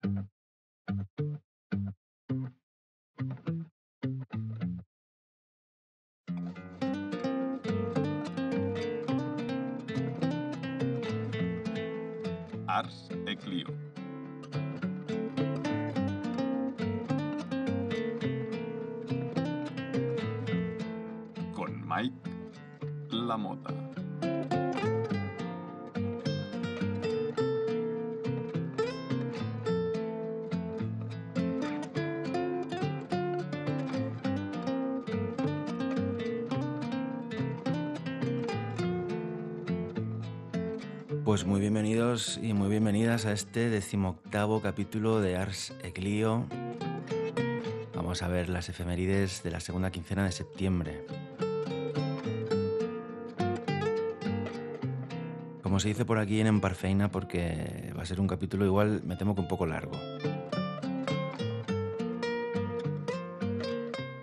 Ars e Clio. Con Mike Lamota. Pues muy bienvenidos y muy bienvenidas a este 18º capítulo de Ars e Clio. Vamos a ver las efemérides de la segunda quincena de septiembre. Como se dice por aquí en Emparfeina, porque va a ser un capítulo igual, me temo que un poco largo.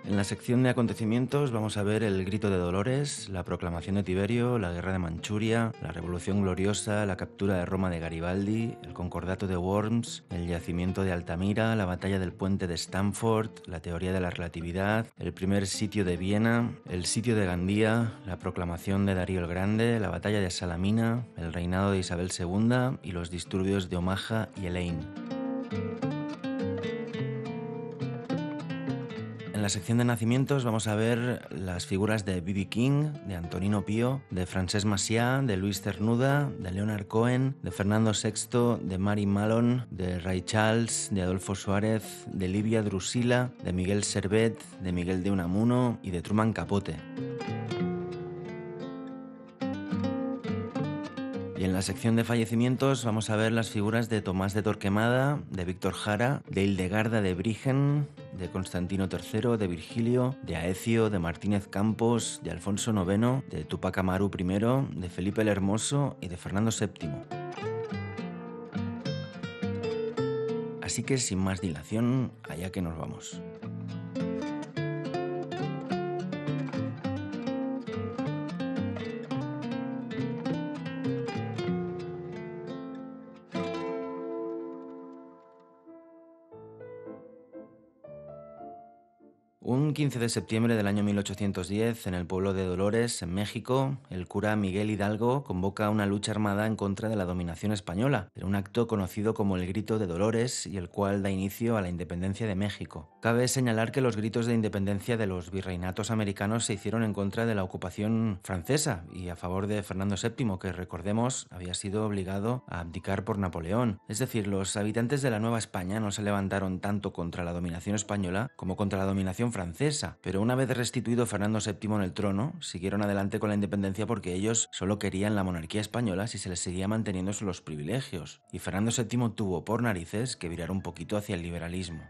En la sección de acontecimientos vamos a ver el Grito de Dolores, la proclamación de Tiberio, la guerra de Manchuria, la Revolución Gloriosa, la captura de Roma de Garibaldi, el concordato de Worms, el yacimiento de Altamira, la batalla del puente de Stamford, la teoría de la relatividad, el primer sitio de Viena, el sitio de Gandía, la proclamación de Darío el Grande, la batalla de Salamina, el reinado de Isabel II y los disturbios de Omaha y Elaine. En la sección de nacimientos vamos a ver las figuras de B.B. King, de Antonino Pío, de Francesc Macià, de Luis Cernuda, de Leonard Cohen, de Fernando VI, de Mary Mallon, de Ray Charles, de Adolfo Suárez, de Livia Drusila, de Miguel Servet, de Miguel de Unamuno y de Truman Capote. Y en la sección de fallecimientos vamos a ver las figuras de Tomás de Torquemada, de Víctor Jara, de Hildegarda de Brigen, de Constantino III, de Virgilio, de Aecio, de Martínez Campos, de Alfonso IX, de Tupac Amaru I, de Felipe el Hermoso y de Fernando VII. Así que sin más dilación, allá que nos vamos. Un 15 de septiembre del año 1810, en el pueblo de Dolores, en México, el cura Miguel Hidalgo convoca una lucha armada en contra de la dominación española, en un acto conocido como el Grito de Dolores y el cual da inicio a la independencia de México. Cabe señalar que los gritos de independencia de los virreinatos americanos se hicieron en contra de la ocupación francesa y a favor de Fernando VII, que recordemos había sido obligado a abdicar por Napoleón. Es decir, los habitantes de la Nueva España no se levantaron tanto contra la dominación española como contra la dominación francesa, pero una vez restituido Fernando VII en el trono, siguieron adelante con la independencia porque ellos solo querían la monarquía española si se les seguía manteniendo los privilegios, y Fernando VII tuvo por narices que virar un poquito hacia el liberalismo.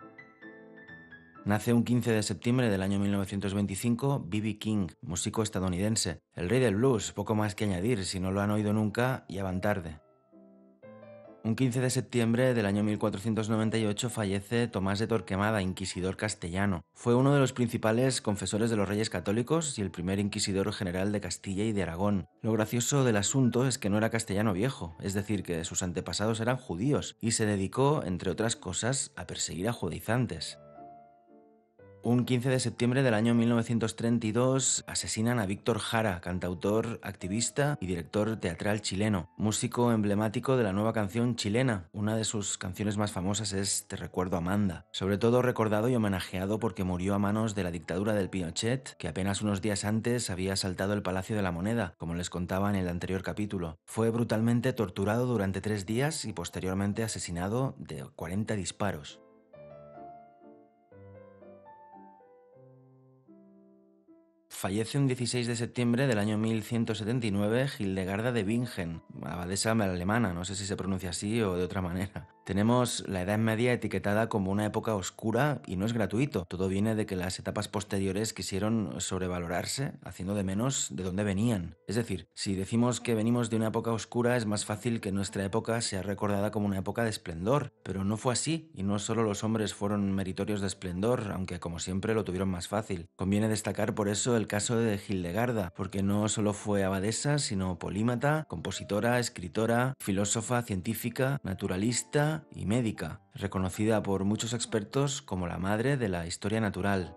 Nace un 15 de septiembre del año 1925 B.B. King, músico estadounidense, el rey del blues, poco más que añadir, si no lo han oído nunca, ya van tarde. Un 15 de septiembre del año 1498 fallece Tomás de Torquemada, inquisidor castellano. Fue uno de los principales confesores de los reyes católicos y el primer inquisidor general de Castilla y de Aragón. Lo gracioso del asunto es que no era castellano viejo, es decir, que sus antepasados eran judíos, y se dedicó, entre otras cosas, a perseguir a judaizantes. Un 15 de septiembre del año 1932 asesinan a Víctor Jara, cantautor, activista y director teatral chileno, músico emblemático de la nueva canción chilena. Una de sus canciones más famosas es Te recuerdo Amanda, sobre todo recordado y homenajeado porque murió a manos de la dictadura del Pinochet, que apenas unos días antes había asaltado el Palacio de la Moneda, como les contaba en el anterior capítulo. Fue brutalmente torturado durante 3 días y posteriormente asesinado de 40 disparos. Fallece un 16 de septiembre del año 1179 Hildegarda de Bingen, abadesa alemana, no sé si se pronuncia así o de otra manera. Tenemos la Edad Media etiquetada como una época oscura y no es gratuito. Todo viene de que las etapas posteriores quisieron sobrevalorarse, haciendo de menos de dónde venían. Es decir, si decimos que venimos de una época oscura, es más fácil que nuestra época sea recordada como una época de esplendor, pero no fue así, y no solo los hombres fueron meritorios de esplendor, aunque como siempre lo tuvieron más fácil. Conviene destacar por eso el caso de Hildegarda, porque no solo fue abadesa, sino polímata, compositora, escritora, filósofa, científica, naturalista científica y médica, reconocida por muchos expertos como la madre de la historia natural.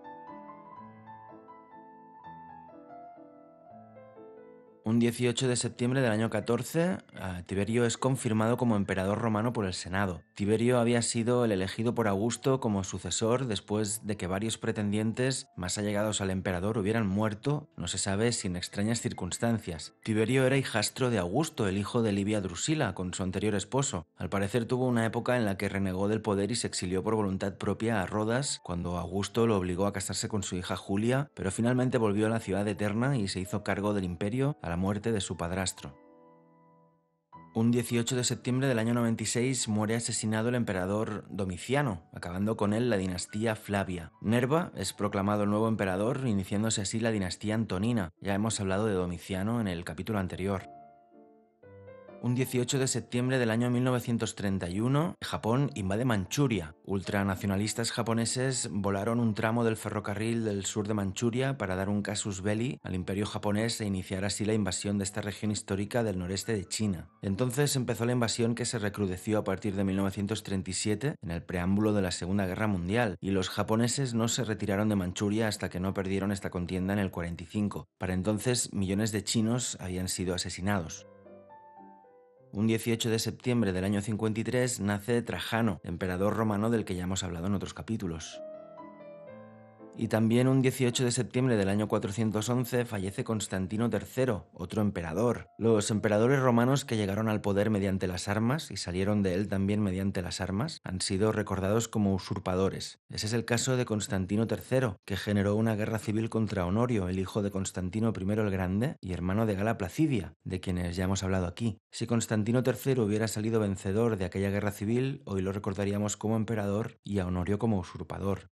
Un 18 de septiembre del año 14, Tiberio es confirmado como emperador romano por el Senado. Tiberio había sido el elegido por Augusto como sucesor después de que varios pretendientes más allegados al emperador hubieran muerto, no se sabe si en extrañas circunstancias. Tiberio era hijastro de Augusto, el hijo de Livia Drusila, con su anterior esposo. Al parecer tuvo una época en la que renegó del poder y se exilió por voluntad propia a Rodas, cuando Augusto lo obligó a casarse con su hija Julia, pero finalmente volvió a la ciudad eterna y se hizo cargo del imperio a la muerte de su padrastro. Un 18 de septiembre del año 96 muere asesinado el emperador Domiciano, acabando con él la dinastía Flavia. Nerva es proclamado el nuevo emperador, iniciándose así la dinastía Antonina. Ya hemos hablado de Domiciano en el capítulo anterior. Un 18 de septiembre del año 1931, Japón invade Manchuria. Ultranacionalistas japoneses volaron un tramo del ferrocarril del sur de Manchuria para dar un casus belli al imperio japonés e iniciar así la invasión de esta región histórica del noreste de China. Entonces empezó la invasión que se recrudeció a partir de 1937, en el preámbulo de la Segunda Guerra Mundial, y los japoneses no se retiraron de Manchuria hasta que no perdieron esta contienda en el 45. Para entonces, millones de chinos habían sido asesinados. Un 18 de septiembre del año 53 nace Trajano, emperador romano del que ya hemos hablado en otros capítulos. Y también un 18 de septiembre del año 411 fallece Constantino III, otro emperador. Los emperadores romanos que llegaron al poder mediante las armas y salieron de él también mediante las armas han sido recordados como usurpadores. Ese es el caso de Constantino III, que generó una guerra civil contra Honorio, el hijo de Constantino I el Grande y hermano de Gala Placidia, de quienes ya hemos hablado aquí. Si Constantino III hubiera salido vencedor de aquella guerra civil, hoy lo recordaríamos como emperador y a Honorio como usurpador.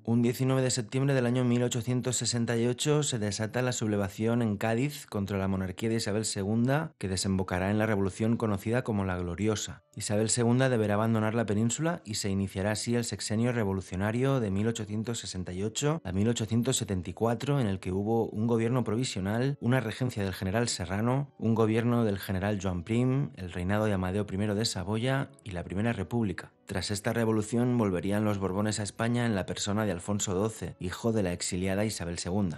Un 19 de septiembre del año 1868 se desata la sublevación en Cádiz contra la monarquía de Isabel II, que desembocará en la revolución conocida como la Gloriosa. Isabel II deberá abandonar la península y se iniciará así el sexenio revolucionario de 1868 a 1874, en el que hubo un gobierno provisional, una regencia del general Serrano, un gobierno del general Joan Prim, el reinado de Amadeo I de Saboya y la Primera República. Tras esta revolución volverían los Borbones a España en la persona de Alfonso XII, hijo de la exiliada Isabel II.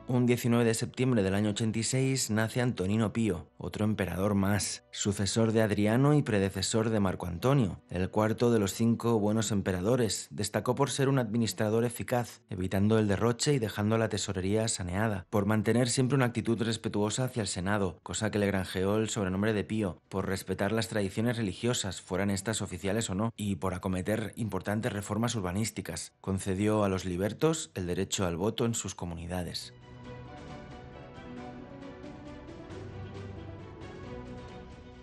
Un 19 de septiembre del año 86 nace Antonino Pío, otro emperador más, sucesor de Adriano y predecesor de Marco Antonio, el cuarto de los 5 buenos emperadores. Destacó por ser un administrador eficaz, evitando el derroche y dejando la tesorería saneada, por mantener siempre una actitud respetuosa hacia el Senado, cosa que le granjeó el sobrenombre de Pío, por respetar las tradiciones religiosas, fueran estas oficiales o no, y por acometer importantes reformas urbanísticas. Concedió a los libertos el derecho al voto en sus comunidades.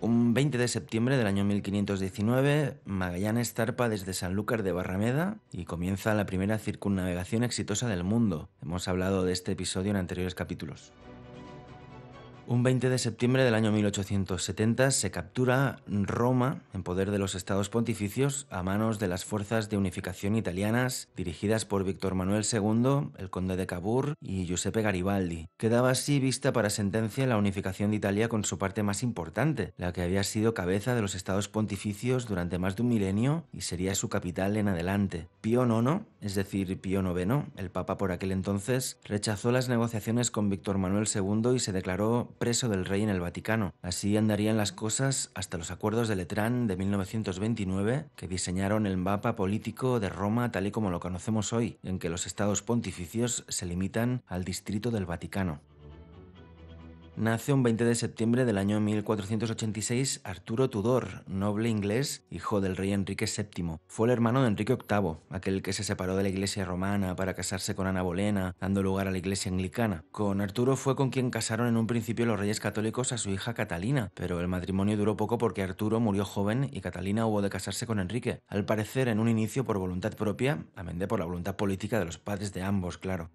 Un 20 de septiembre del año 1519, Magallanes zarpa desde Sanlúcar de Barrameda y comienza la primera circunnavegación exitosa del mundo. Hemos hablado de este episodio en anteriores capítulos. Un 20 de septiembre del año 1870 se captura Roma en poder de los Estados Pontificios a manos de las fuerzas de unificación italianas dirigidas por Víctor Manuel II, el conde de Cavour y Giuseppe Garibaldi. Quedaba así vista para sentencia la unificación de Italia con su parte más importante, la que había sido cabeza de los Estados Pontificios durante más de un milenio y sería su capital en adelante. Pío IX, es decir, Pío IX, el papa por aquel entonces, rechazó las negociaciones con Víctor Manuel II y se declaró preso del rey en el Vaticano. Así andarían las cosas hasta los acuerdos de Letrán de 1929, que diseñaron el mapa político de Roma tal y como lo conocemos hoy, en que los estados pontificios se limitan al distrito del Vaticano. Nace un 20 de septiembre del año 1486 Arturo Tudor, noble inglés, hijo del rey Enrique VII. Fue el hermano de Enrique VIII, aquel que se separó de la iglesia romana para casarse con Ana Bolena, dando lugar a la iglesia anglicana. Con Arturo fue con quien casaron en un principio los reyes católicos a su hija Catalina, pero el matrimonio duró poco porque Arturo murió joven y Catalina hubo de casarse con Enrique, al parecer en un inicio por voluntad propia, amén de por la voluntad política de los padres de ambos, claro.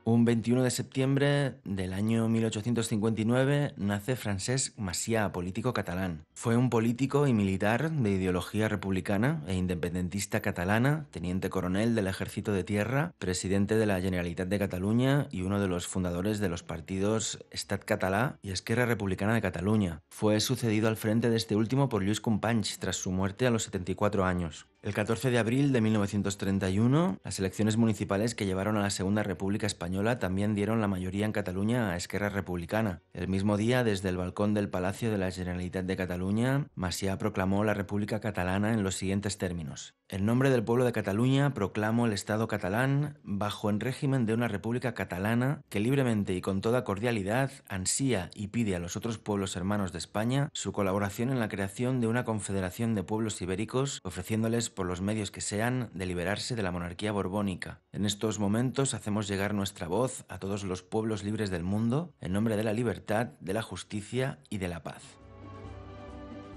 Un 21 de septiembre del año 1859 nace Francesc Macià, político catalán. Fue un político y militar de ideología republicana e independentista catalana, teniente coronel del Ejército de Tierra, presidente de la Generalitat de Cataluña y uno de los fundadores de los partidos Estat Català y Esquerra Republicana de Cataluña. Fue sucedido al frente de este último por Lluís Companys tras su muerte a los 74 años. El 14 de abril de 1931, las elecciones municipales que llevaron a la Segunda República Española también dieron la mayoría en Cataluña a Esquerra Republicana. El mismo día, desde el balcón del Palacio de la Generalitat de Cataluña, Macià proclamó la República Catalana en los siguientes términos. En nombre del pueblo de Cataluña proclamo el Estado catalán bajo el régimen de una República Catalana que libremente y con toda cordialidad ansía y pide a los otros pueblos hermanos de España su colaboración en la creación de una confederación de pueblos ibéricos, ofreciéndoles por los medios que sean de liberarse de la monarquía borbónica. En estos momentos hacemos llegar nuestra voz a todos los pueblos libres del mundo en nombre de la libertad, de la justicia y de la paz.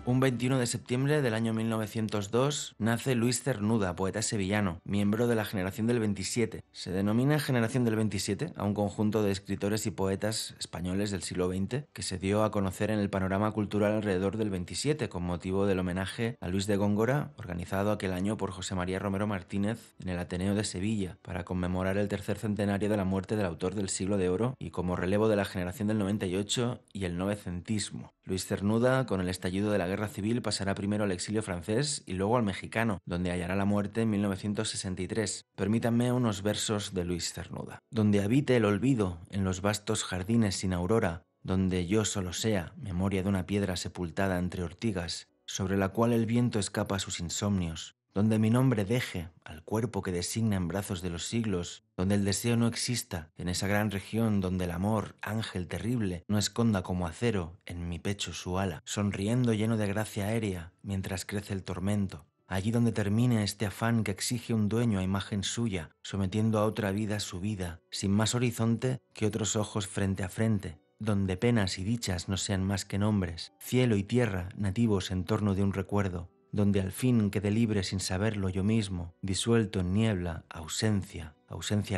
Un 21 de septiembre del año 1902 nace Luis Cernuda, poeta sevillano, miembro de la generación del 27. Se denomina generación del 27 a un conjunto de escritores y poetas españoles del siglo XX que se dio a conocer en el panorama cultural alrededor del 27 con motivo del homenaje a Luis de Góngora organizado aquel año por José María Romero Martínez en el Ateneo de Sevilla para conmemorar el tercer centenario de la muerte del autor del Siglo de Oro y como relevo de la generación del 98 y el novecentismo. Luis Cernuda, con el estallido de la Guerra Civil, pasará primero al exilio francés y luego al mexicano, donde hallará la muerte en 1963. Permítanme unos versos de Luis Cernuda. Donde habite el olvido, en los vastos jardines sin aurora, donde yo solo sea memoria de una piedra sepultada entre ortigas, sobre la cual el viento escapa a sus insomnios, donde mi nombre deje al cuerpo que designa en brazos de los siglos, donde el deseo no exista, en esa gran región donde el amor, ángel terrible, no esconda como acero en mi pecho su ala, sonriendo lleno de gracia aérea mientras crece el tormento. Allí donde termine este afán que exige un dueño a imagen suya, sometiendo a otra vida su vida, sin más horizonte que otros ojos frente a frente, donde penas y dichas no sean más que nombres, cielo y tierra nativos en torno de un recuerdo, donde al fin quede libre sin saberlo yo mismo, disuelto en niebla, ausencia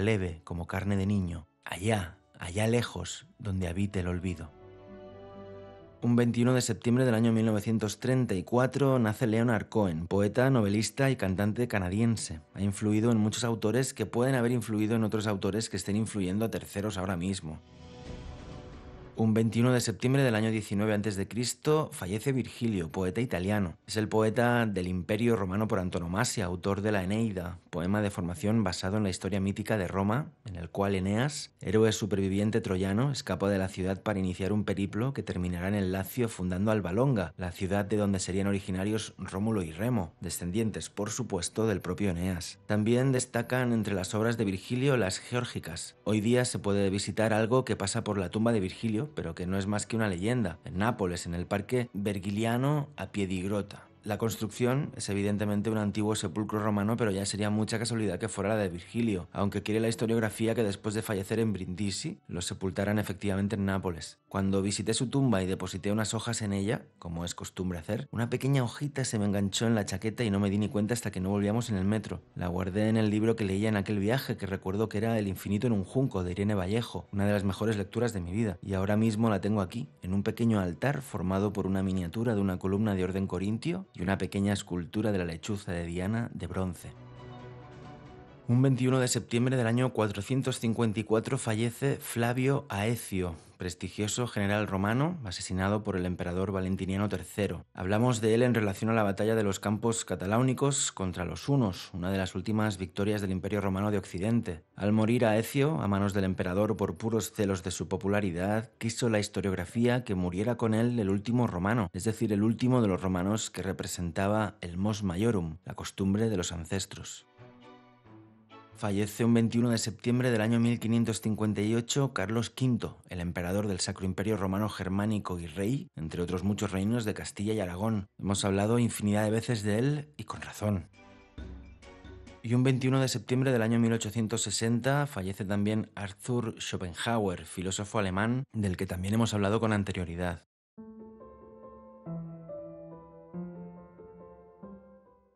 leve como carne de niño, allá lejos, donde habite el olvido. Un 21 de septiembre del año 1934 nace Leonard Cohen, poeta, novelista y cantante canadiense. Ha influido en muchos autores que pueden haber influido en otros autores que estén influyendo a terceros ahora mismo. Un 21 de septiembre del año 19 a.C. fallece Virgilio, poeta italiano. Es el poeta del Imperio Romano por antonomasia, autor de la Eneida, poema de formación basado en la historia mítica de Roma, en el cual Eneas, héroe superviviente troyano, escapa de la ciudad para iniciar un periplo que terminará en el Lacio fundando Alba Longa, la ciudad de donde serían originarios Rómulo y Remo, descendientes, por supuesto, del propio Eneas. También destacan entre las obras de Virgilio las Geórgicas. Hoy día se puede visitar algo que pasa por la tumba de Virgilio, pero que no es más que una leyenda, en Nápoles, en el Parque Vergiliano a Piedigrota. La construcción es evidentemente un antiguo sepulcro romano, pero ya sería mucha casualidad que fuera la de Virgilio, aunque quiere la historiografía que después de fallecer en Brindisi, lo sepultaran efectivamente en Nápoles. Cuando visité su tumba y deposité unas hojas en ella, como es costumbre hacer, una pequeña hojita se me enganchó en la chaqueta y no me di ni cuenta hasta que no volvíamos en el metro. La guardé en el libro que leía en aquel viaje, que recuerdo que era El infinito en un junco, de Irene Vallejo, una de las mejores lecturas de mi vida, y ahora mismo la tengo aquí, en un pequeño altar formado por una miniatura de una columna de orden corintio y una pequeña escultura de la lechuza de Diana de bronce. Un 21 de septiembre del año 454 fallece Flavio Aecio, prestigioso general romano, asesinado por el emperador Valentiniano III. Hablamos de él en relación a la batalla de los campos cataláunicos contra los hunos, una de las últimas victorias del Imperio Romano de Occidente. Al morir Aecio, a manos del emperador por puros celos de su popularidad, quiso la historiografía que muriera con él el último romano, es decir, el último de los romanos que representaba el mos maiorum, la costumbre de los ancestros. Fallece un 21 de septiembre del año 1558 Carlos V, el emperador del Sacro Imperio Romano Germánico y rey, entre otros muchos reinos de Castilla y Aragón. Hemos hablado infinidad de veces de él y con razón. Y un 21 de septiembre del año 1860 fallece también Arthur Schopenhauer, filósofo alemán, del que también hemos hablado con anterioridad.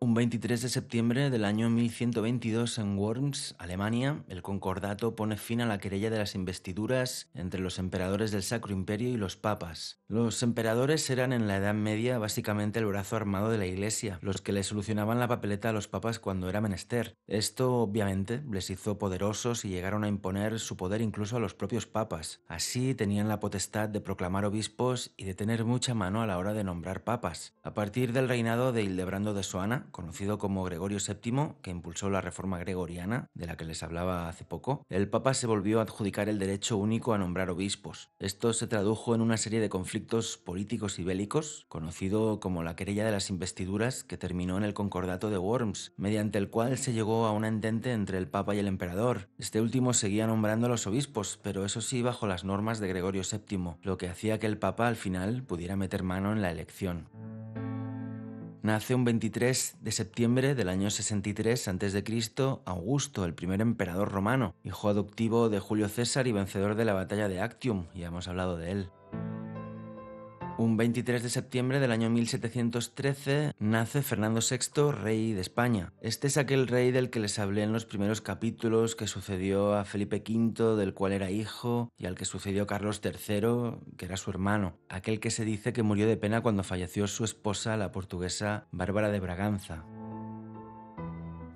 Un 23 de septiembre del año 1122 en Worms, Alemania, el concordato pone fin a la querella de las investiduras entre los emperadores del Sacro Imperio y los papas. Los emperadores eran en la Edad Media básicamente el brazo armado de la Iglesia, los que le solucionaban la papeleta a los papas cuando era menester. Esto, obviamente, les hizo poderosos y llegaron a imponer su poder incluso a los propios papas. Así tenían la potestad de proclamar obispos y de tener mucha mano a la hora de nombrar papas. A partir del reinado de Hildebrando de Soana, conocido como Gregorio VII, que impulsó la reforma gregoriana, de la que les hablaba hace poco, el Papa se volvió a adjudicar el derecho único a nombrar obispos. Esto se tradujo en una serie de conflictos políticos y bélicos, conocido como la querella de las investiduras, que terminó en el Concordato de Worms, mediante el cual se llegó a un entente entre el Papa y el emperador. Este último seguía nombrando a los obispos, pero eso sí bajo las normas de Gregorio VII, lo que hacía que el Papa al final pudiera meter mano en la elección. Nace un 23 de septiembre del año 63 a.C. Augusto, el primer emperador romano, hijo adoptivo de Julio César y vencedor de la batalla de Actium, ya hemos hablado de él. Un 23 de septiembre del año 1713 nace Fernando VI, rey de España. Este es aquel rey del que les hablé en los primeros capítulos, que sucedió a Felipe V, del cual era hijo, y al que sucedió Carlos III, que era su hermano. Aquel que se dice que murió de pena cuando falleció su esposa, la portuguesa Bárbara de Braganza.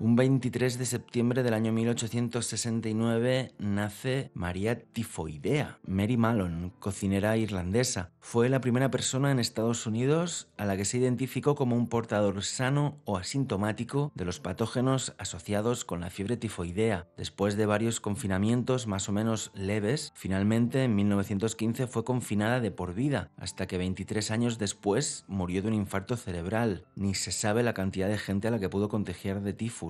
Un 23 de septiembre del año 1869 nace María Tifoidea. Mary Mallon, cocinera irlandesa, fue la primera persona en Estados Unidos a la que se identificó como un portador sano o asintomático de los patógenos asociados con la fiebre tifoidea. Después de varios confinamientos más o menos leves, finalmente en 1915 fue confinada de por vida, hasta que 23 años después murió de un infarto cerebral. Ni se sabe la cantidad de gente a la que pudo contagiar de tifus.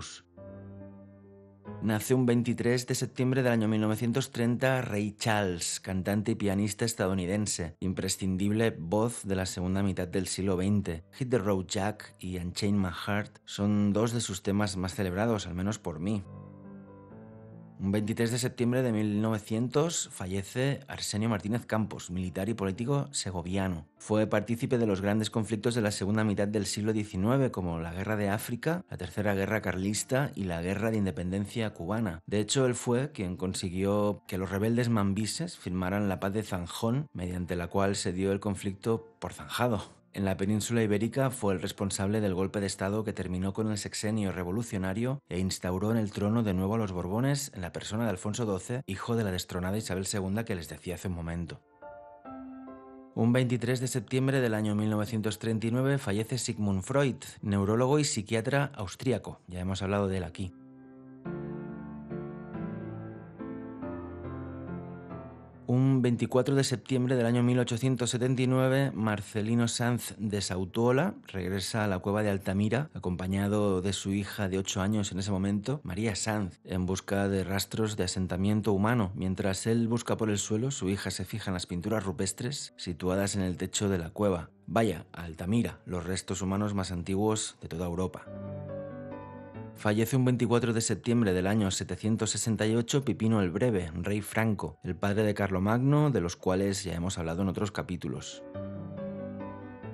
Nace un 23 de septiembre del año 1930 Ray Charles, cantante y pianista estadounidense, imprescindible voz de la segunda mitad del siglo XX. Hit the Road Jack y Unchain My Heart son dos de sus temas más celebrados, al menos por mí. Un 23 de septiembre de 1900 fallece Arsenio Martínez Campos, militar y político segoviano. Fue partícipe de los grandes conflictos de la segunda mitad del siglo XIX, como la Guerra de África, la Tercera Guerra Carlista y la Guerra de Independencia cubana. De hecho, él fue quien consiguió que los rebeldes mambises firmaran la paz de Zanjón, mediante la cual se dio el conflicto por zanjado. En la península ibérica fue el responsable del golpe de estado que terminó con el sexenio revolucionario e instauró en el trono de nuevo a los Borbones en la persona de Alfonso XII, hijo de la destronada Isabel II que les decía hace un momento. Un 23 de septiembre del año 1939 fallece Sigmund Freud, neurólogo y psiquiatra austríaco. Ya hemos hablado de él aquí. Un 24 de septiembre del año 1879, Marcelino Sanz de Sautuola regresa a la cueva de Altamira, acompañado de su hija de 8 años en ese momento, María Sanz, en busca de rastros de asentamiento humano. Mientras él busca por el suelo, su hija se fija en las pinturas rupestres situadas en el techo de la cueva. Vaya, Altamira, los restos humanos más antiguos de toda Europa. Fallece un 24 de septiembre del año 768 Pipino el Breve, rey franco, el padre de Carlomagno, de los cuales ya hemos hablado en otros capítulos.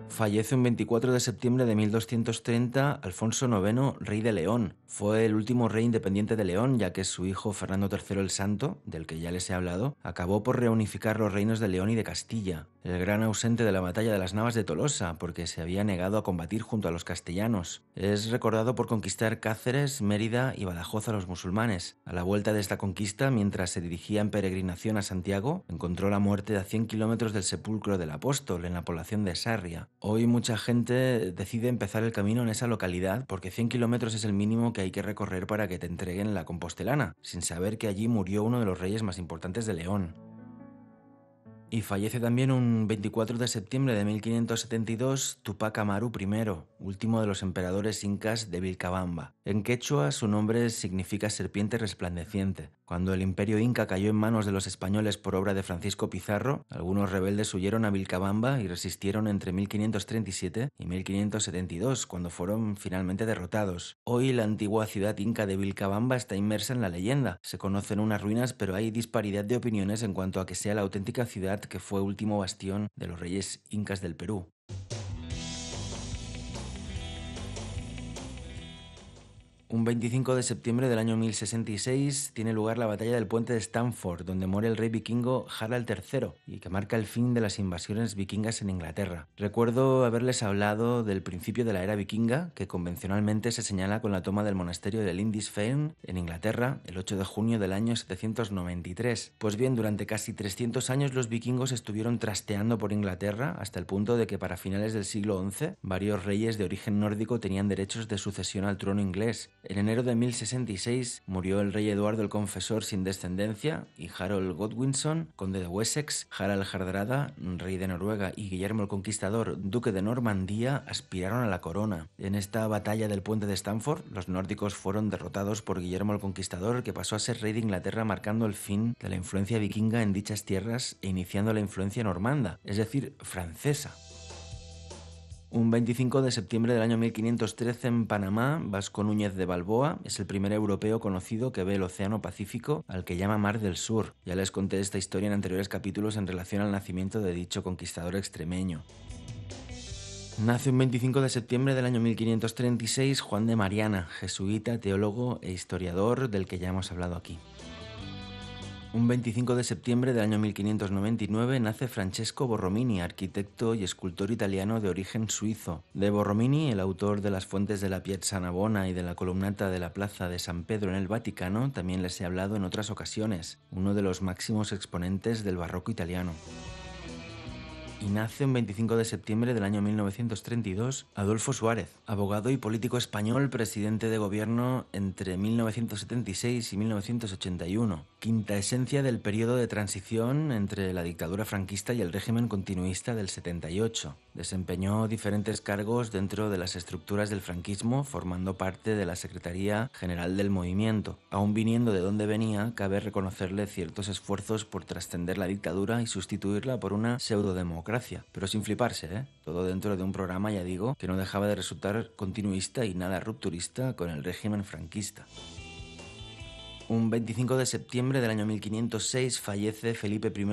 Fallece un 24 de septiembre de 1230 Alfonso IX, rey de León. Fue el último rey independiente de León, ya que su hijo Fernando III el Santo, del que ya les he hablado, acabó por reunificar los reinos de León y de Castilla. El gran ausente de la batalla de las Navas de Tolosa, porque se había negado a combatir junto a los castellanos. Es recordado por conquistar Cáceres, Mérida y Badajoz a los musulmanes. A la vuelta de esta conquista, mientras se dirigía en peregrinación a Santiago, encontró la muerte a 100 kilómetros del sepulcro del apóstol, en la población de Sarria. Hoy mucha gente decide empezar el camino en esa localidad porque 100 kilómetros es el mínimo que hay que recorrer para que te entreguen la compostelana, sin saber que allí murió uno de los reyes más importantes de León. Y fallece también un 24 de septiembre de 1572 Tupac Amaru I, último de los emperadores incas de Vilcabamba. En quechua su nombre significa serpiente resplandeciente. Cuando el imperio inca cayó en manos de los españoles por obra de Francisco Pizarro, algunos rebeldes huyeron a Vilcabamba y resistieron entre 1537 y 1572, cuando fueron finalmente derrotados. Hoy la antigua ciudad inca de Vilcabamba está inmersa en la leyenda. Se conocen unas ruinas, pero hay disparidad de opiniones en cuanto a que sea la auténtica ciudad que fue último bastión de los reyes incas del Perú. Un 25 de septiembre del año 1066 tiene lugar la batalla del puente de Stamford, donde muere el rey vikingo Harald III y que marca el fin de las invasiones vikingas en Inglaterra. Recuerdo haberles hablado del principio de la era vikinga, que convencionalmente se señala con la toma del monasterio de Lindisfarne en Inglaterra el 8 de junio del año 793. Pues bien, durante casi 300 años los vikingos estuvieron trasteando por Inglaterra hasta el punto de que para finales del siglo XI varios reyes de origen nórdico tenían derechos de sucesión al trono inglés. En enero de 1066 murió el rey Eduardo el Confesor sin descendencia y Harold Godwinson, conde de Wessex, Harald Hardrada, rey de Noruega, y Guillermo el Conquistador, duque de Normandía, aspiraron a la corona. En esta batalla del puente de Stamford, los nórdicos fueron derrotados por Guillermo el Conquistador, que pasó a ser rey de Inglaterra, marcando el fin de la influencia vikinga en dichas tierras e iniciando la influencia normanda, es decir, francesa. Un 25 de septiembre del año 1513 en Panamá, Vasco Núñez de Balboa es el primer europeo conocido que ve el Océano Pacífico, al que llama Mar del Sur. Ya les conté esta historia en anteriores capítulos en relación al nacimiento de dicho conquistador extremeño. Nace un 25 de septiembre del año 1536 Juan de Mariana, jesuita, teólogo e historiador del que ya hemos hablado aquí. Un 25 de septiembre del año 1599 nace Francesco Borromini, arquitecto y escultor italiano de origen suizo. De Borromini, el autor de las fuentes de la Piazza Navona y de la columnata de la Plaza de San Pedro en el Vaticano, también les he hablado en otras ocasiones, uno de los máximos exponentes del barroco italiano. Y nace un 25 de septiembre del año 1932 Adolfo Suárez, abogado y político español, presidente de gobierno entre 1976 y 1981, quinta esencia del periodo de transición entre la dictadura franquista y el régimen continuista del 78. Desempeñó diferentes cargos dentro de las estructuras del franquismo, formando parte de la Secretaría General del Movimiento. Aún viniendo de donde venía, cabe reconocerle ciertos esfuerzos por trascender la dictadura y sustituirla por una pseudodemocracia, pero sin fliparse, ¿eh? Todo dentro de un programa, ya digo, que no dejaba de resultar continuista y nada rupturista con el régimen franquista. Un 25 de septiembre del año 1506 fallece Felipe I,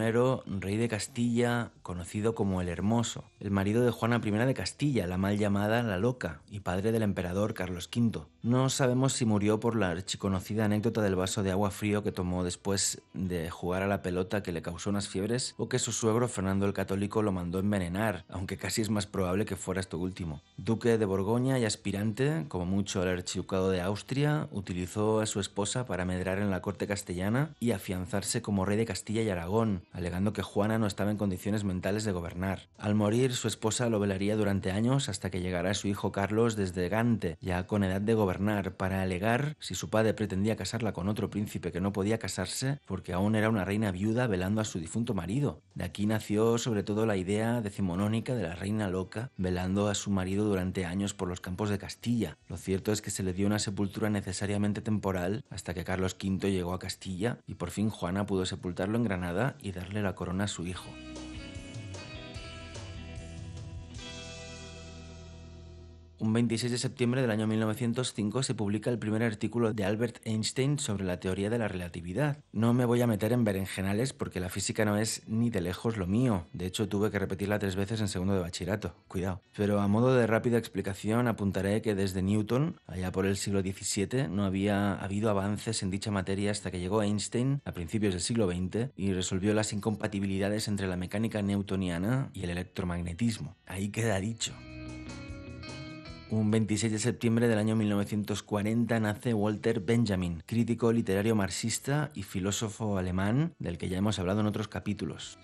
rey de Castilla, conocido como el Hermoso, el marido de Juana I de Castilla, la mal llamada la Loca, y padre del emperador Carlos V. No sabemos si murió por la archiconocida anécdota del vaso de agua frío que tomó después de jugar a la pelota que le causó unas fiebres, o que su suegro Fernando el Católico lo mandó envenenar, aunque casi es más probable que fuera esto último. Duque de Borgoña y aspirante, como mucho al archiducado de Austria, utilizó a su esposa para medrar en la corte castellana y afianzarse como rey de Castilla y Aragón, alegando que Juana no estaba en condiciones mentales de gobernar. Al morir, su esposa lo velaría durante años hasta que llegara su hijo Carlos desde Gante, ya con edad de gobernar, para alegar si su padre pretendía casarla con otro príncipe que no podía casarse porque aún era una reina viuda velando a su difunto marido. De aquí nació sobre todo la idea decimonónica de la reina loca velando a su marido durante años por los campos de Castilla. Lo cierto es que se le dio una sepultura necesariamente temporal hasta que Carlos V llegó a Castilla y por fin Juana pudo sepultarlo en Granada y darle la corona a su hijo. Un 26 de septiembre del año 1905 se publica el primer artículo de Albert Einstein sobre la teoría de la relatividad. No me voy a meter en berenjenales porque la física no es ni de lejos lo mío. De hecho, tuve que repetirla 3 veces en segundo de bachillerato. Cuidado. Pero a modo de rápida explicación apuntaré que desde Newton, allá por el siglo XVII, no había habido avances en dicha materia hasta que llegó Einstein a principios del siglo XX y resolvió las incompatibilidades entre la mecánica newtoniana y el electromagnetismo. Ahí queda dicho. Un 26 de septiembre del año 1940 nace Walter Benjamin, crítico literario marxista y filósofo alemán, del que ya hemos hablado en otros capítulos.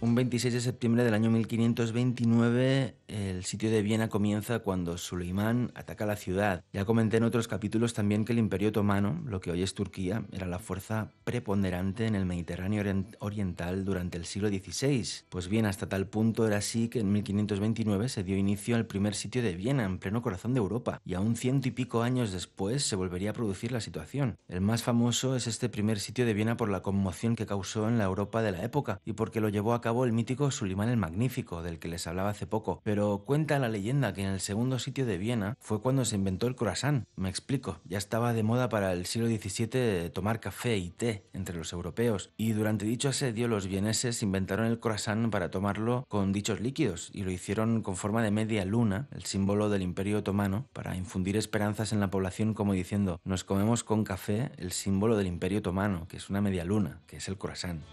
Un 26 de septiembre del año 1529, el sitio de Viena comienza cuando Suleimán ataca la ciudad. Ya comenté en otros capítulos también que el Imperio Otomano, lo que hoy es Turquía, era la fuerza preponderante en el Mediterráneo oriental durante el siglo XVI. Pues bien, hasta tal punto era así que en 1529 se dio inicio al primer sitio de Viena, en pleno corazón de Europa, y aún 100 y pico años después se volvería a producir la situación. El más famoso es este primer sitio de Viena por la conmoción que causó en la Europa de la época y porque lo llevó a cabo cabo el mítico Sulimán el Magnífico, del que les hablaba hace poco, pero cuenta la leyenda que en el segundo sitio de Viena fue cuando se inventó el croissant. Me explico, ya estaba de moda para el siglo XVII tomar café y té entre los europeos, y durante dicho asedio los vieneses inventaron el croissant para tomarlo con dichos líquidos, y lo hicieron con forma de media luna, el símbolo del Imperio Otomano, para infundir esperanzas en la población, como diciendo: nos comemos con café el símbolo del Imperio Otomano, que es una media luna, que es el croissant.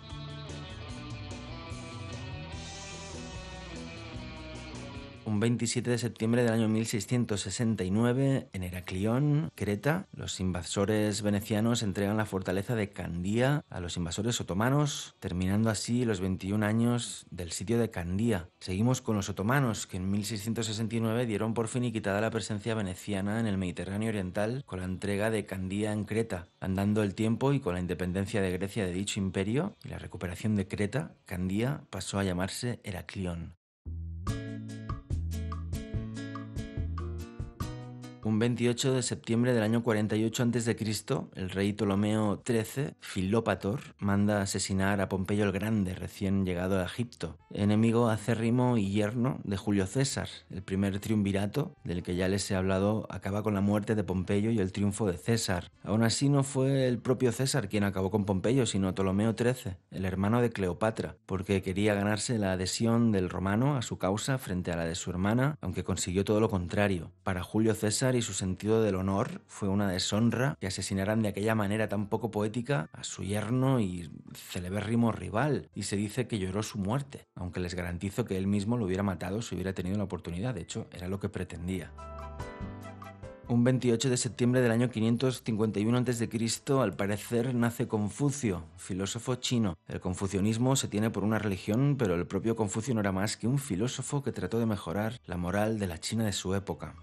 Un 27 de septiembre del año 1669, en Heraclión, Creta, los invasores venecianos entregan la fortaleza de Candía a los invasores otomanos, terminando así los 21 años del sitio de Candía. Seguimos con los otomanos, que en 1669 dieron por finiquitada la presencia veneciana en el Mediterráneo oriental con la entrega de Candía en Creta. Andando el tiempo y con la independencia de Grecia de dicho imperio y la recuperación de Creta, Candía pasó a llamarse Heraclión. Un 28 de septiembre del año 48 a.C., el rey Ptolomeo XIII, Filópator, manda asesinar a Pompeyo el Grande, recién llegado a Egipto, enemigo acérrimo y yerno de Julio César. El primer triunvirato, del que ya les he hablado, acaba con la muerte de Pompeyo y el triunfo de César. Aún así, no fue el propio César quien acabó con Pompeyo, sino Ptolomeo XIII, el hermano de Cleopatra, porque quería ganarse la adhesión del romano a su causa frente a la de su hermana, aunque consiguió todo lo contrario. Para Julio César y su sentido del honor fue una deshonra que asesinaran de aquella manera tan poco poética a su yerno y celebérrimo rival, y se dice que lloró su muerte, aunque les garantizo que él mismo lo hubiera matado si hubiera tenido la oportunidad. De hecho, era lo que pretendía. Un 28 de septiembre del año 551 a.C., al parecer, nace Confucio, filósofo chino. El confucianismo se tiene por una religión, pero el propio Confucio no era más que un filósofo que trató de mejorar la moral de la China de su época.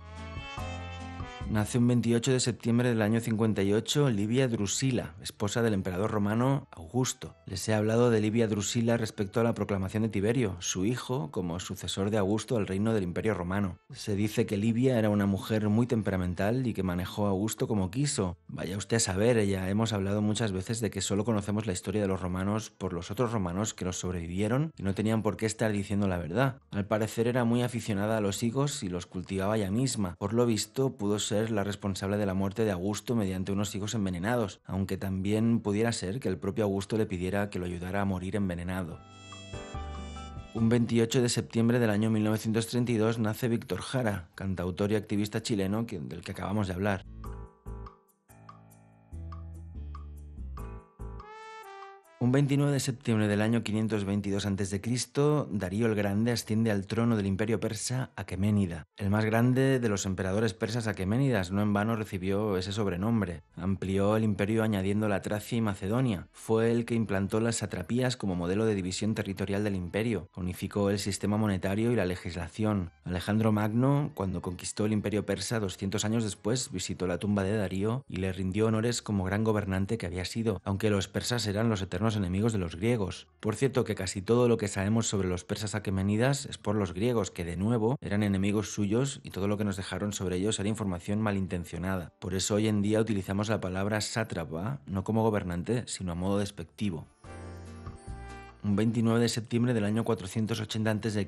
Nace un 28 de septiembre del año 58 Livia Drusila, esposa del emperador romano Augusto. Les he hablado de Livia Drusila respecto a la proclamación de Tiberio, su hijo, como sucesor de Augusto al reino del Imperio Romano. Se dice que Livia era una mujer muy temperamental y que manejó a Augusto como quiso. Vaya usted a saber, ya hemos hablado muchas veces de que solo conocemos la historia de los romanos por los otros romanos que los sobrevivieron y no tenían por qué estar diciendo la verdad. Al parecer era muy aficionada a los higos y los cultivaba ella misma. Por lo visto, pudo ser la responsable de la muerte de Augusto mediante unos higos envenenados, aunque también pudiera ser que el propio Augusto le pidiera que lo ayudara a morir envenenado. Un 28 de septiembre del año 1932 nace Víctor Jara, cantautor y activista chileno del que acabamos de hablar. Un 29 de septiembre del año 522 a.C., Darío el Grande asciende al trono del imperio persa Aqueménida. El más grande de los emperadores persas aqueménidas, no en vano recibió ese sobrenombre. Amplió el imperio añadiendo la Tracia y Macedonia. Fue el que implantó las satrapías como modelo de división territorial del imperio. Unificó el sistema monetario y la legislación. Alejandro Magno, cuando conquistó el imperio persa 200 años después, visitó la tumba de Darío y le rindió honores como gran gobernante que había sido, aunque los persas eran los eternos enemigos de los griegos. Por cierto, que casi todo lo que sabemos sobre los persas aqueménidas es por los griegos, que de nuevo eran enemigos suyos, y todo lo que nos dejaron sobre ellos era información malintencionada. Por eso hoy en día utilizamos la palabra sátrapa no como gobernante, sino a modo despectivo. Un 29 de septiembre del año 480 a.C.,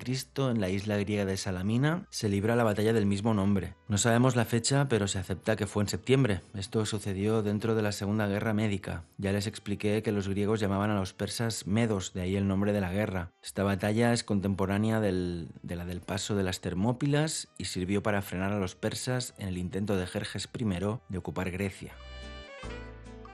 en la isla griega de Salamina, se libra la batalla del mismo nombre. No sabemos la fecha, pero se acepta que fue en septiembre. Esto sucedió dentro de la Segunda Guerra Médica. Ya les expliqué que los griegos llamaban a los persas medos, de ahí el nombre de la guerra. Esta batalla es contemporánea de la del paso de las Termópilas y sirvió para frenar a los persas en el intento de Jerjes I de ocupar Grecia.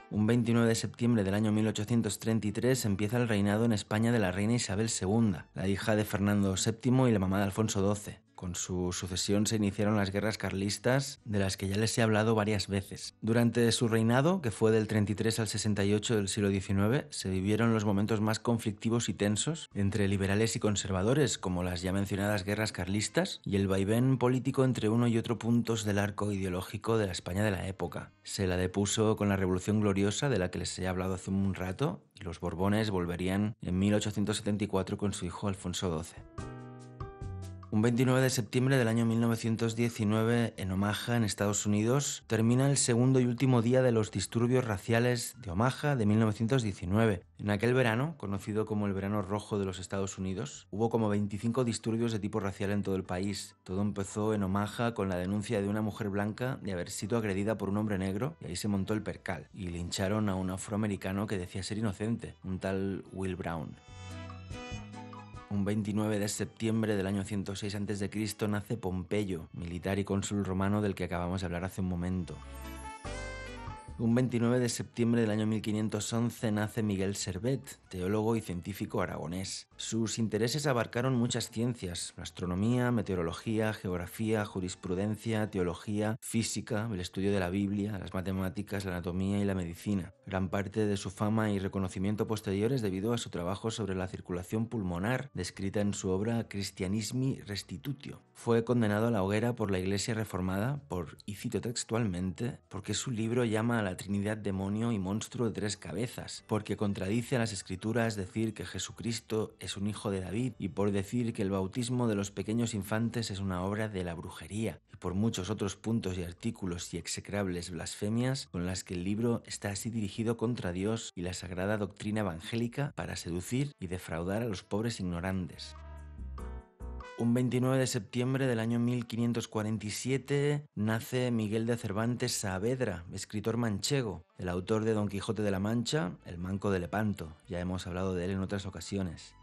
Un 29 de septiembre del año 1833 empieza el reinado en España de la reina Isabel II, la hija de Fernando VII y la mamá de Alfonso XII. Con su sucesión se iniciaron las guerras carlistas, de las que ya les he hablado varias veces. Durante su reinado, que fue del 33 al 68 del siglo XIX, se vivieron los momentos más conflictivos y tensos entre liberales y conservadores, como las ya mencionadas guerras carlistas, y el vaivén político entre uno y otro puntos del arco ideológico de la España de la época. Se la depuso con la Revolución Gloriosa, de la que les he hablado hace un rato, y los Borbones volverían en 1874 con su hijo Alfonso XII. Un 29 de septiembre del año 1919, en Omaha, en Estados Unidos, termina el segundo y último día de los disturbios raciales de Omaha de 1919. En aquel verano, conocido como el Verano Rojo de los Estados Unidos, hubo como 25 disturbios de tipo racial en todo el país. Todo empezó en Omaha con la denuncia de una mujer blanca de haber sido agredida por un hombre negro, y ahí se montó el percal, y lincharon a un afroamericano que decía ser inocente, un tal Will Brown. Un 29 de septiembre del año 106 a.C. nace Pompeyo, militar y cónsul romano del que acabamos de hablar hace un momento. Un 29 de septiembre del año 1511 nace Miguel Servet, teólogo y científico aragonés. Sus intereses abarcaron muchas ciencias: la astronomía, meteorología, geografía, jurisprudencia, teología, física, el estudio de la Biblia, las matemáticas, la anatomía y la medicina. Gran parte de su fama y reconocimiento posteriores debido a su trabajo sobre la circulación pulmonar, descrita en su obra Christianismi Restitutio. Fue condenado a la hoguera por la Iglesia Reformada y cito textualmente, porque su libro llama a la Trinidad demonio y monstruo de tres cabezas, porque contradice a las Escrituras decir que Jesucristo es un hijo de David, y por decir que el bautismo de los pequeños infantes es una obra de la brujería, y por muchos otros puntos y artículos y execrables blasfemias con las que el libro está así dirigido contra Dios y la sagrada doctrina evangélica para seducir y defraudar a los pobres ignorantes. Un 29 de septiembre del año 1547 nace Miguel de Cervantes Saavedra, escritor manchego, el autor de Don Quijote de la Mancha, El Manco de Lepanto. Ya hemos hablado de él en otras ocasiones.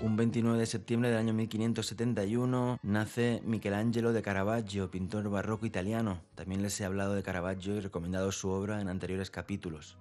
Un 29 de septiembre del año 1571 nace Michelangelo de Caravaggio, pintor barroco italiano. También les he hablado de Caravaggio y recomendado su obra en anteriores capítulos.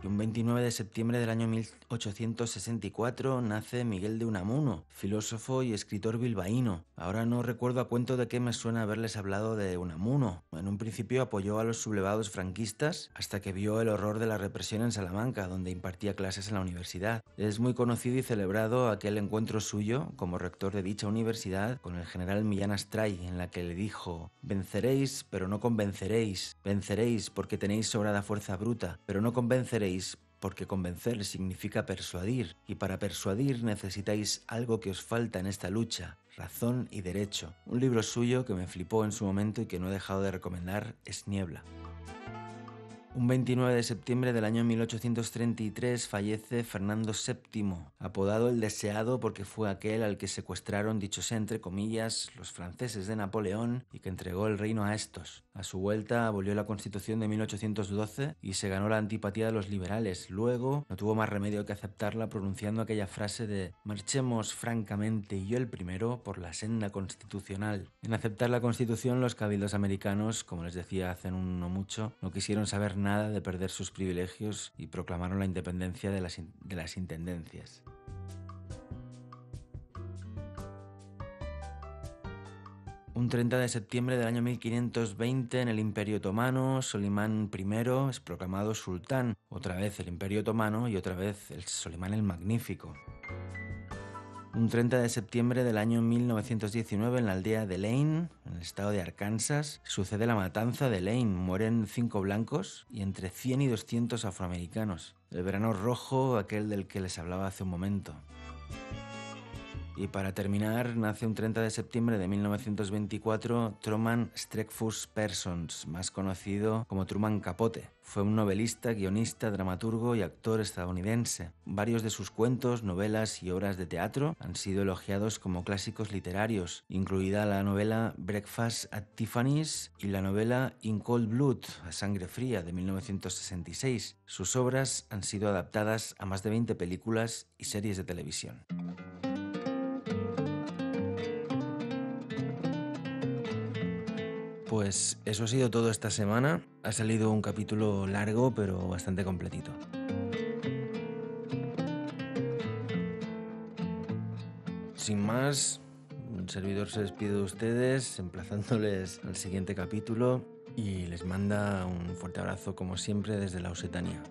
Y un 29 de septiembre del año 1864 nace Miguel de Unamuno, filósofo y escritor bilbaíno. Ahora no recuerdo a cuento de qué me suena haberles hablado de Unamuno. En un principio apoyó a los sublevados franquistas hasta que vio el horror de la represión en Salamanca, donde impartía clases en la universidad. Es muy conocido y celebrado aquel encuentro suyo como rector de dicha universidad con el general Millán Astray, en la que le dijo: «Venceréis, pero no convenceréis. Venceréis porque tenéis sobrada fuerza bruta, pero no convenceréis porque convencer significa persuadir, y para persuadir necesitáis algo que os falta en esta lucha: razón y derecho». Un libro suyo que me flipó en su momento y que no he dejado de recomendar es Niebla. Un 29 de septiembre del año 1833 fallece Fernando VII, apodado el Deseado porque fue aquel al que secuestraron, dicho sea entre comillas, los franceses de Napoleón, y que entregó el reino a estos. A su vuelta abolió la Constitución de 1812 y se ganó la antipatía de los liberales. Luego no tuvo más remedio que aceptarla, pronunciando aquella frase de «marchemos francamente y yo el primero por la senda constitucional». En aceptar la Constitución, los cabildos americanos, como les decía hace no mucho, no quisieron saber nada de perder sus privilegios y proclamaron la independencia de las intendencias. Un 30 de septiembre del año 1520, en el Imperio Otomano, Solimán I es proclamado sultán. Otra vez el Imperio Otomano y otra vez el Solimán el Magnífico. Un 30 de septiembre del año 1919, en la aldea de Lane, en el estado de Arkansas, sucede la matanza de Lane. Mueren 5 blancos y entre 100 y 200 afroamericanos. El Verano Rojo, aquel del que les hablaba hace un momento. Y para terminar, nace un 30 de septiembre de 1924 Truman Streckfus Persons, más conocido como Truman Capote. Fue un novelista, guionista, dramaturgo y actor estadounidense. Varios de sus cuentos, novelas y obras de teatro han sido elogiados como clásicos literarios, incluida la novela Breakfast at Tiffany's y la novela In Cold Blood, a sangre fría, de 1966. Sus obras han sido adaptadas a más de 20 películas y series de televisión. Pues eso ha sido todo esta semana. Ha salido un capítulo largo, pero bastante completito. Sin más, un servidor se despide de ustedes, emplazándoles al siguiente capítulo, y les manda un fuerte abrazo, como siempre, desde la Occitania.